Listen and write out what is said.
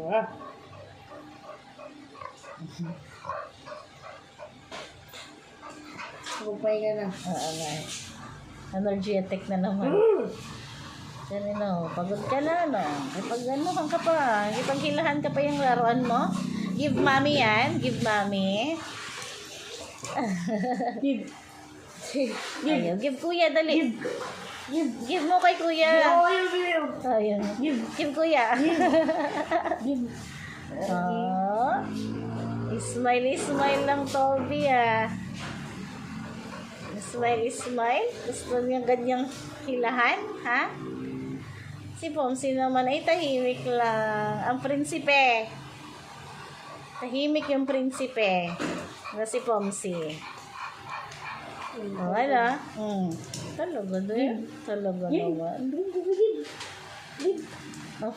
Ah. Kupay ka na. Oo nga. Energetic na naman. Yan no, pagod ka na, no? Kapag ano ka pa, ipaghilahan ka pa yung laruan mo. Give mommy yan, give mommy. Give. Ayaw, give kuya, dali. Give mo kay kuya. Ayun. Give kuya. Give. Oh. Smile lang, Toby, ah. Smile. Gusto niya ganyang hilahan, ha? Si Pomsi naman ay tahimik lang. Ang prinsipe. Tahimik yung prinsipe. Na si Pomsi. Oh, ano? Talaga doon. Talaga naman. Ang